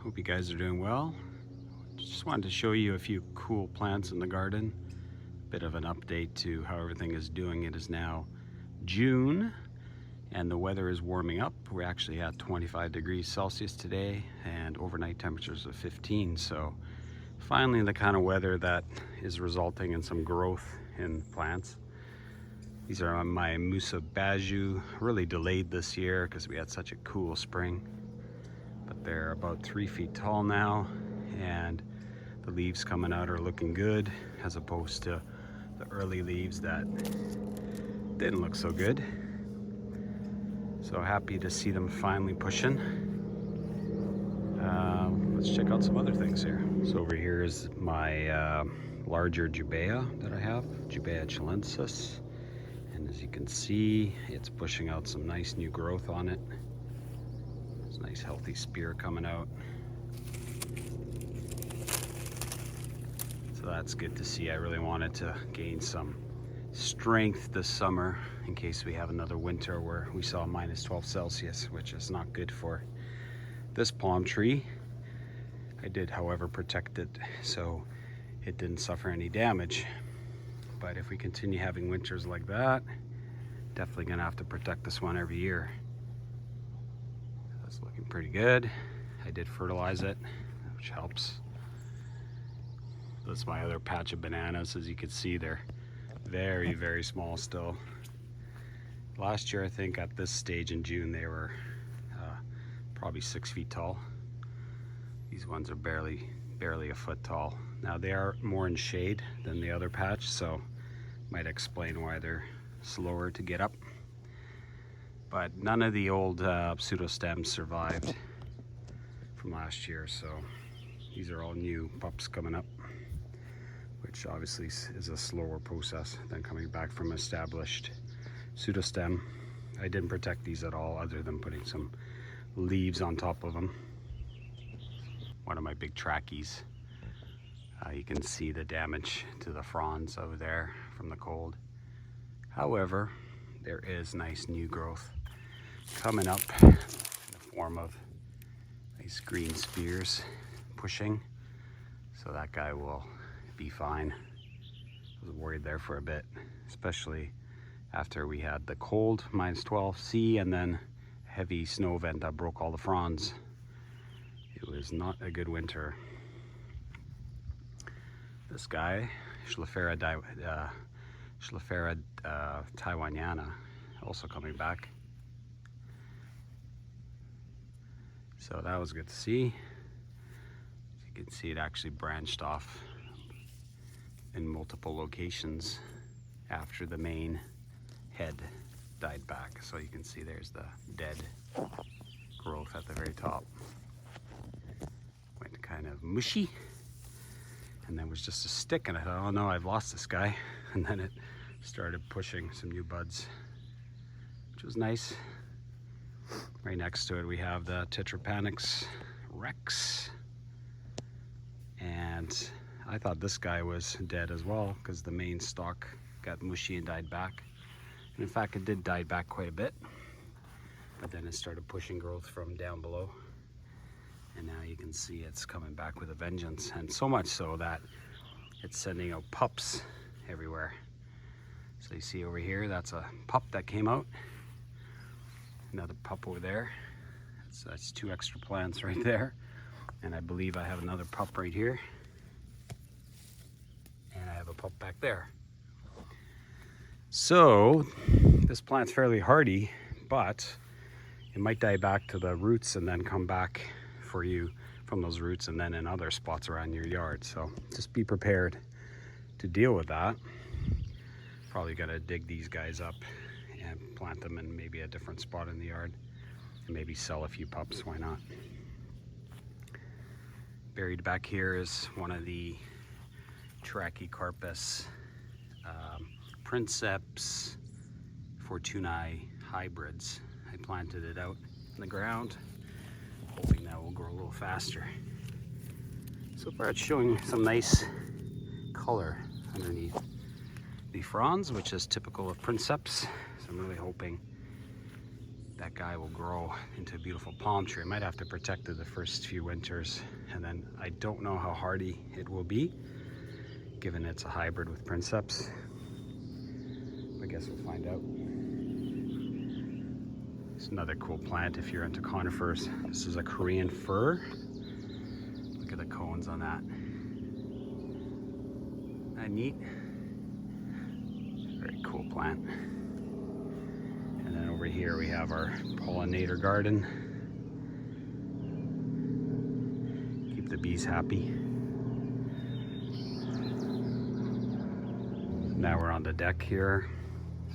Hope you guys are doing well. Just wanted to show you a few cool plants in the garden. Bit of an update to how everything is doing. It is now June and the weather is warming up. We're actually at 25 degrees Celsius today and overnight temperatures of 15. So finally the kind of weather that is resulting in some growth in plants. These are my Musa Baju, really delayed this year because we had such a cool spring. But they're about 3 feet tall now, and the leaves coming out are looking good as opposed to the early leaves that didn't look so good. So happy to see them finally pushing. Let's check out some other things here. So over here is my larger Jubea that I have, Jubea chilensis. And as you can see, it's pushing out some nice new growth on it. There's a nice healthy spear coming out. So that's good to see. I really wanted to gain some strength this summer in case we have another winter where we saw minus 12 Celsius, which is not good for this palm tree. I did, however, protect it so it didn't suffer any damage. But if we continue having winters like that, definitely gonna have to protect this one every year. That's looking pretty good. I did fertilize it, which helps. That's my other patch of bananas. As you can see, they're very, very small still. Last year, I think at this stage in June, they were probably 6 feet tall. These ones are barely a foot tall. Now they are more in shade than the other patch, so might explain why they're slower to get up. But none of the old pseudostems survived from last year, so these are all new pups coming up, which obviously is a slower process than coming back from established pseudostem. I didn't protect these at all other than putting some leaves on top of them. One of my big trackies. You can see the damage to the fronds over there from the cold. However, there is nice new growth coming up in the form of nice green spears pushing. So that guy will be fine. I was worried there for a bit, especially after we had the cold, minus 12 C, and then heavy snow event that broke all the fronds. It was not a good winter. This guy, Schlafera taiwaniana, also coming back. So that was good to see. You can see it actually branched off in multiple locations after the main head died back. So you can see there's the dead growth at the very top. Went kind of mushy. And then was just a stick, and I thought, oh no, I've lost this guy. And then it started pushing some new buds, which was nice. Right next to it, we have the Tetrapanix Rex. And I thought this guy was dead as well because the main stalk got mushy and died back. And in fact, it did die back quite a bit. But then it started pushing growth from down below. And now you can see it's coming back with a vengeance, and so much so that it's sending out pups everywhere. So you see over here, that's a pup that came out. Another pup over there. That's 2 extra plants right there. And I believe I have another pup right here. And I have a pup back there. So this plant's fairly hardy, but it might die back to the roots and then come back for you from those roots and then in other spots around your yard. So just be prepared to deal with that. Probably got to dig these guys up and plant them in maybe a different spot in the yard and maybe sell a few pups. Why not? Buried back here is one of the Trachycarpus Princeps Fortunae hybrids. I planted it out in the ground, hoping that will grow a little faster. So far it's showing some nice color underneath the fronds, which is typical of Princeps. So I'm really hoping that guy will grow into a beautiful palm tree. I might have to protect it the first few winters, and then I don't know how hardy it will be, given it's a hybrid with Princeps. I guess we'll find out. It's another cool plant if you're into conifers. This is a Korean fir. Look at the cones on that. Isn't that neat? Very cool plant. And then over here we have our pollinator garden. Keep the bees happy. Now we're on the deck here.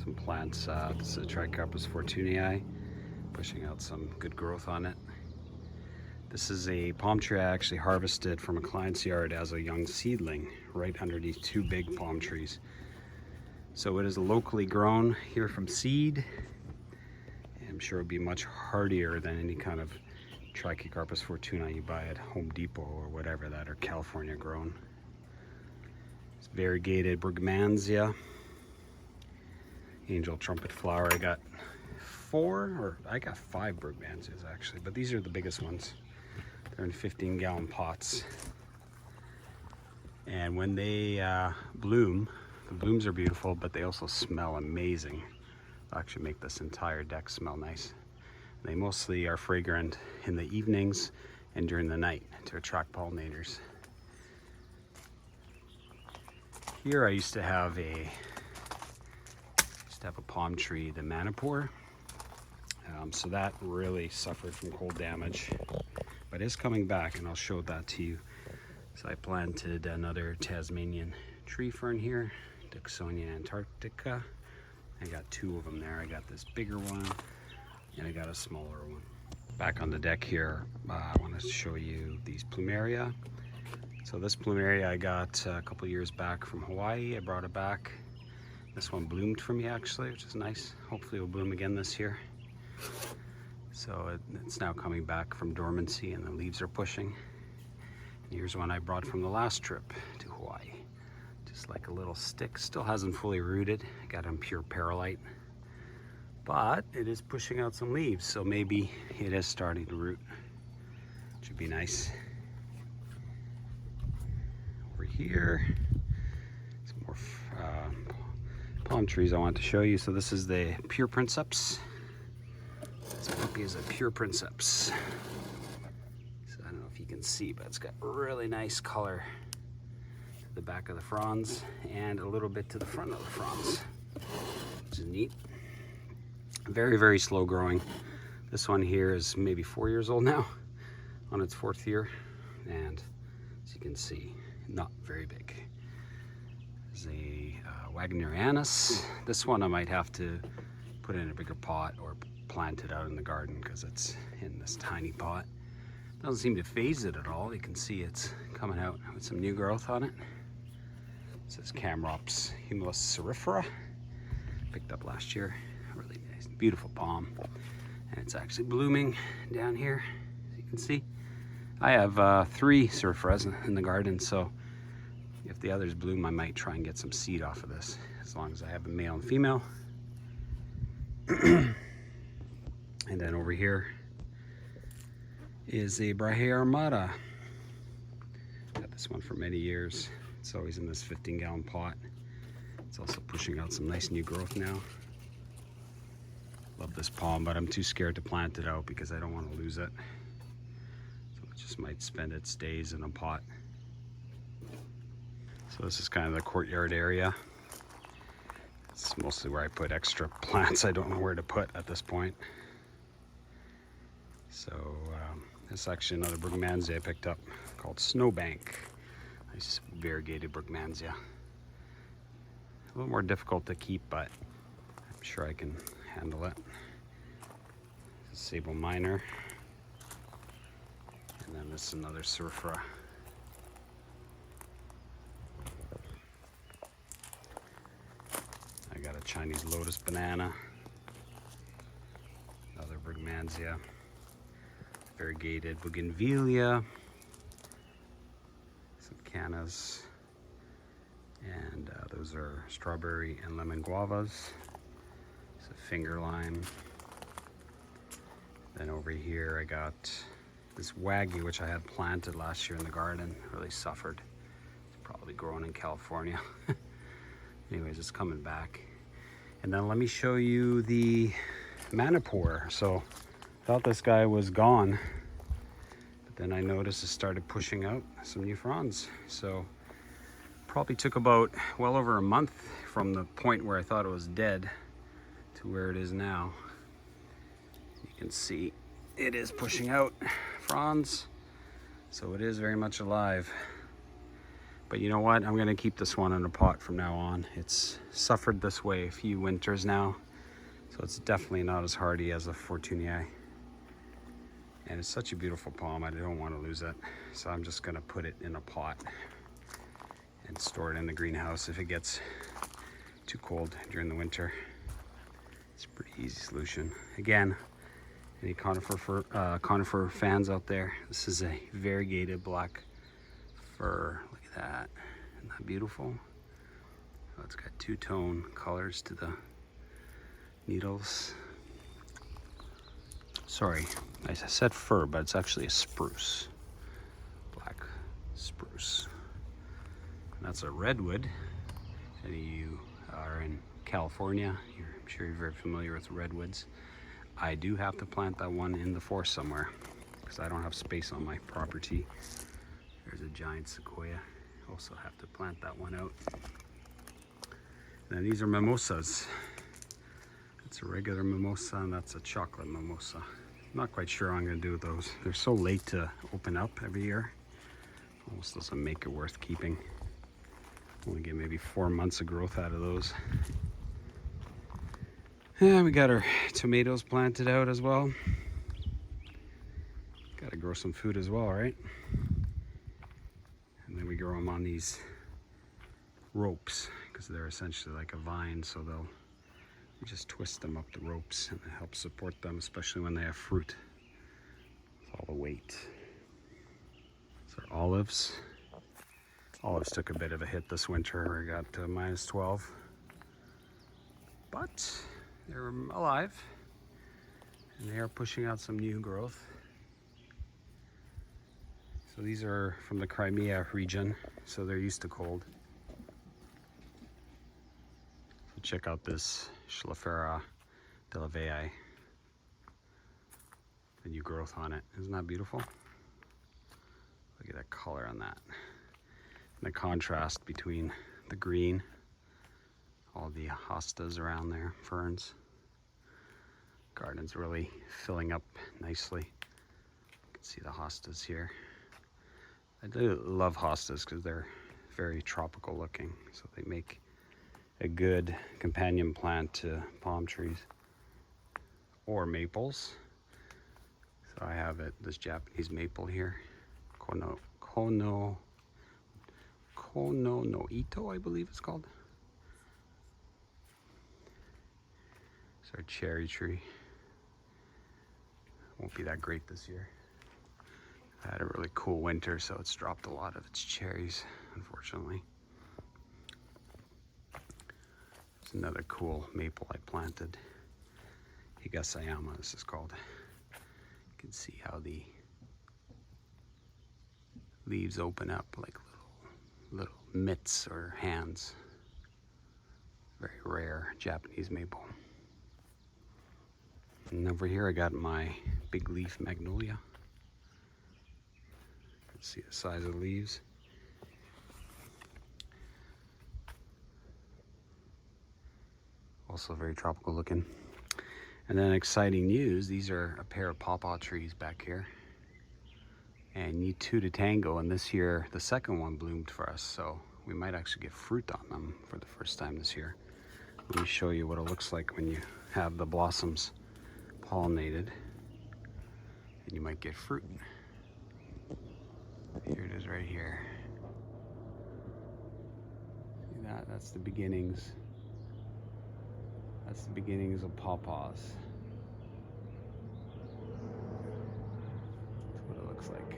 Some plants, this is a Tricarpus fortunei, pushing out some good growth on it. This is a palm tree I actually harvested from a client's yard as a young seedling, right underneath two big palm trees. So it is locally grown here from seed. I'm sure it'll be much hardier than any kind of Tricarpus fortunei you buy at Home Depot or whatever that are California grown. It's variegated Brugmansia, angel trumpet flower. I got 5 Brugmansias actually, but these are the biggest ones. They're in 15-gallon pots. And when they bloom, the blooms are beautiful, but they also smell amazing. They'll actually make this entire deck smell nice. They mostly are fragrant in the evenings and during the night to attract pollinators. Here I used to have a palm tree, the Manipur. So that really suffered from cold damage, but is coming back, and I'll show that to you. So I planted another Tasmanian tree fern here, Dicksonia antarctica. I got 2 of them there. I got this bigger one and I got a smaller one. Back on the deck here, I want to show you these plumeria. So this plumeria I got a couple years back from Hawaii. I brought it back. This one bloomed for me actually, which is nice. Hopefully it will bloom again this year. So it's now coming back from dormancy and the leaves are pushing. And here's one I brought from the last trip to Hawaii. Just like a little stick, still hasn't fully rooted. I got it on pure perlite, but it is pushing out some leaves, so maybe it is starting to root. Should be nice. Over here, some more palm trees I want to show you. So this is the pure Princeps. This puppy is a pure Princeps. So I don't know if you can see, but it's got really nice color. The back of the fronds and a little bit to the front of the fronds, which is neat. Very, very slow growing. This one here is maybe 4 years old now, on its 4th year, and as you can see, not very big. There's a Wagnerianus. This one I might have to put in a bigger pot or plant it out in the garden because it's in this tiny pot. Doesn't seem to phase it at all. You can see it's coming out with some new growth on it. This is Camrops humulus cerifera, picked up last year. Really nice, beautiful palm, and it's actually blooming down here, as you can see. I have 3 ceriferas in the garden, so if the others bloom, I might try and get some seed off of this, as long as I have a male and female. And then over here is a Brahea armata. Got this one for many years. It's always in this 15-gallon pot. It's also pushing out some nice new growth now. Love this palm, but I'm too scared to plant it out because I don't want to lose it. So it just might spend its days in a pot. So this is kind of the courtyard area. It's mostly where I put extra plants I don't know where to put at this point. So this is actually another Brugmansia I picked up called Snowbank. Nice variegated Brugmansia. A little more difficult to keep, but I'm sure I can handle it. This is Sable Minor. And then this is another Cerifera. I got a Chinese lotus banana. Another Brugmansia. Variegated Bougainvillea. Some cannas. And those are strawberry and lemon guavas. It's a finger lime. Then over here I got this wagyu, which I had planted last year in the garden. Really suffered. It's probably grown in California. Anyways, it's coming back. And then let me show you the Manipur. So I thought this guy was gone, but then I noticed it started pushing out some new fronds. So probably took about well over a month from the point where I thought it was dead to where it is now. You can see it is pushing out fronds, so it is very much alive. But you know what? I'm gonna keep this one in a pot from now on. It's suffered this way a few winters now, so it's definitely not as hardy as a Fortunii. And it's such a beautiful palm, I don't want to lose it. So I'm just gonna put it in a pot and store it in the greenhouse if it gets too cold during the winter. It's a pretty easy solution. Again, any conifer fans out there, this is a variegated black fir. Look at that. Isn't that beautiful? Oh, it's got two-tone colors to the needles. Sorry, I said fir, but it's actually a spruce. Black spruce. And that's a redwood. If any of you are in California, I'm sure you're very familiar with redwoods. I do have to plant that one in the forest somewhere because I don't have space on my property. There's a giant sequoia. Also have to plant that one out. And then these are mimosas. That's a regular mimosa and that's a chocolate mimosa. Not quite sure what I'm gonna do with those. They're so late to open up every year. Almost doesn't make it worth keeping. Only get maybe 4 months of growth out of those. And we got our tomatoes planted out as well. Got to grow some food as well, right? And then we grow them on these ropes because they're essentially like a vine, so we just twist them up the ropes and it helps support them, especially when they have fruit. It's all the weight. These are olives. Olives took a bit of a hit this winter. We got -12, but they're alive and they are pushing out some new growth. So these are from the Crimea region, so they're used to cold. So check out this Schlafera delavei, the new growth on it. Isn't that beautiful? Look at that color on that. And the contrast between the green, all the hostas around there, ferns. Garden's really filling up nicely. You can see the hostas here. I do love hostas because they're very tropical looking, so they make a good companion plant to palm trees or maples. So I have this Japanese maple here, Kono no Ito, I believe it's called. It's our cherry tree. Won't be that great this year. I had a really cool winter, so it's dropped a lot of its cherries, unfortunately. It's another cool maple I planted. Higasayama, this is called. You can see how the leaves open up like little mitts or hands. Very rare Japanese maple. And over here I got my big leaf magnolia. You can see the size of the leaves. Also very tropical looking. And then exciting news, these are a pair of pawpaw trees back here. And need two to tango, and this year the second one bloomed for us, so we might actually get fruit on them for the first time this year. Let me show you what it looks like when you have the blossoms pollinated, and you might get fruit. Here it is right here. See that? That's the beginnings. That's the beginnings of pawpaws. That's what it looks like.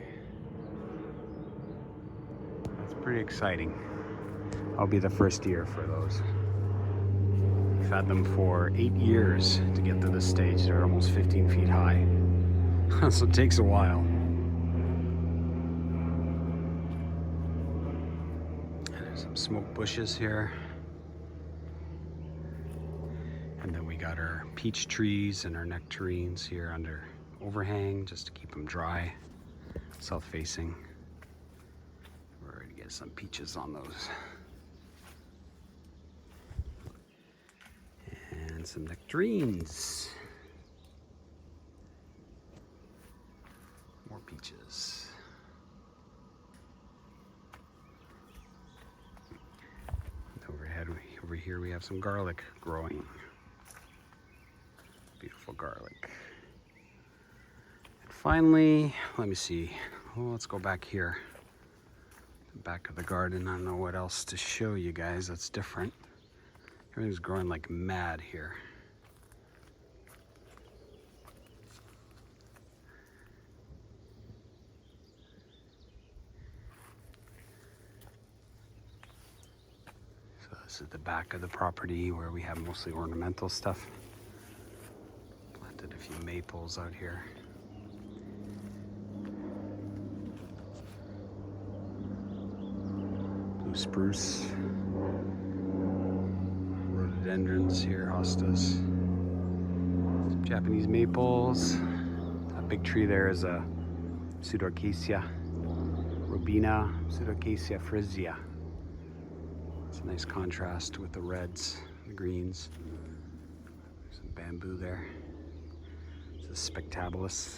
That's pretty exciting. I'll be the first year for those. We've had them for 8 years to get to this stage. They're almost 15 feet high. So it takes a while. And there's some smoke bushes here. And then we got our peach trees and our nectarines here under overhang just to keep them dry, south facing. We're ready to get some peaches on those. And some nectarines. More peaches. Over here we have some garlic growing. Beautiful garlic. And finally, let me see. Oh, let's go back here. The back of the garden. I don't know what else to show you guys that's different. Everything's growing like mad here. So this is the back of the property where we have mostly ornamental stuff. Planted a few maples out here. Blue spruce. Rhododendrons here, hostas. Some Japanese maples. A big tree there is a Pseudoacacia robina, Pseudoacacia frisia. It's a nice contrast with the reds, the greens. There's some bamboo there. It's a spectabilis.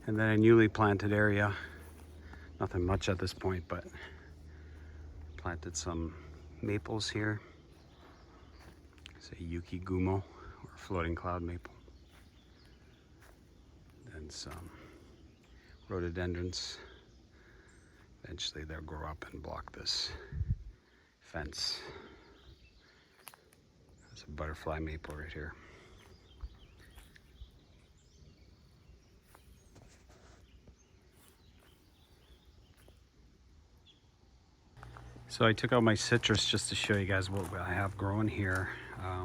And then a newly planted area. Nothing much at this point, but planted some maples here. It's a Yuki Gumo, or floating cloud maple. Then some rhododendrons. Eventually they'll grow up and block this fence. There's a butterfly maple right here. So I took out my citrus just to show you guys what I have growing here.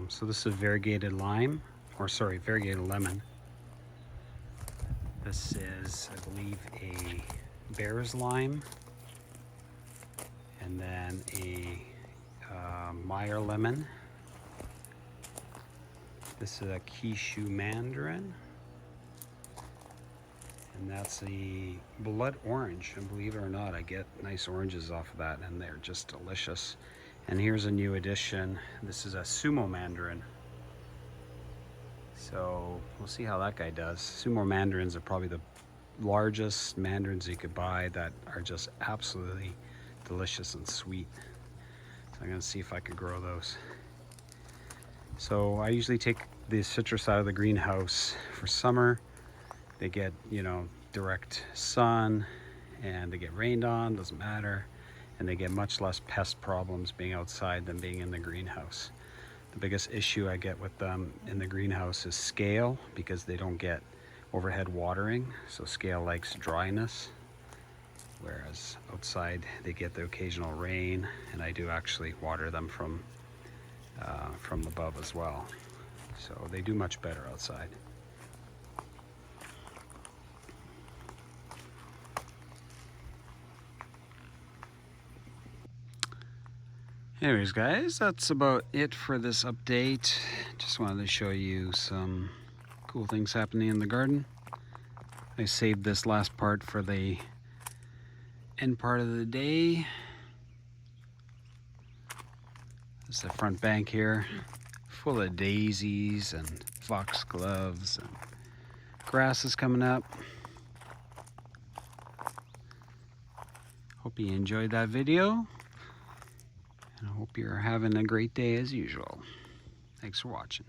So this is variegated lime, or sorry, variegated lemon. This is, I believe, a bear's lime. And then a Meyer lemon. This is a Kishu mandarin. And that's the blood orange, and believe it or not, I get nice oranges off of that, and they're just delicious. And here's a new addition. This is a sumo mandarin. So we'll see how that guy does. Sumo mandarins are probably the largest mandarins you could buy that are just absolutely delicious and sweet. So I'm gonna see if I could grow those. So I usually take the citrus out of the greenhouse for summer. They get, you know, direct sun and they get rained on, doesn't matter. And they get much less pest problems being outside than being in the greenhouse. The biggest issue I get with them in the greenhouse is scale, because they don't get overhead watering. So scale likes dryness, whereas outside they get the occasional rain, and I do actually water them from above as well. So they do much better outside. Anyways, guys, that's about it for this update. Just wanted to show you some cool things happening in the garden. I saved this last part for the end part of the day. This is the front bank here, full of daisies and foxgloves, and grass is coming up. Hope you enjoyed that video. And I hope you're having a great day as usual. Thanks for watching.